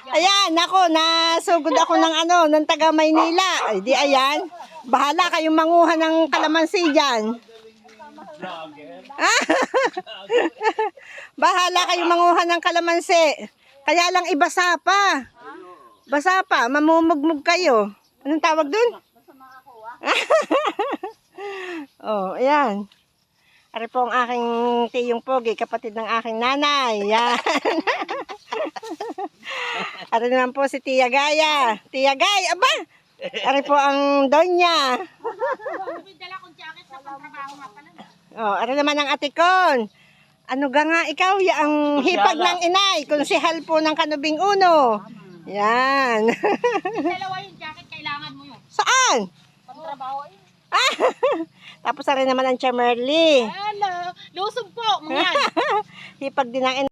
Ayan, ako, nasugod ako ng ng taga Maynila. Ay, di ayan. Bahala kayong manguha ng kalamansi dyan. Bahala kayong manguha ng kalamansi. Kaya lang ibasa pa. Basa pa, mamumugmug kayo. Anong tawag dun? Oh, ayan. Ari po ang aking tiyong Pogi, kapatid ng aking nanay. Yan. Ari naman po si Tia Gaya. Tia Gaya, aba! Ari po ang Donya. Oh, ari naman ang atikon. Ano ga nga ikaw, ang hipag ng inay, konsehal po ng Kanubing Uno. Yan. Dalawa yung jacket, kailangan mo yun. Saan? Pagtrabaho yun. Tapos ari naman ang Chamerly. Hello, lusog po, mga yan. Hipag din ang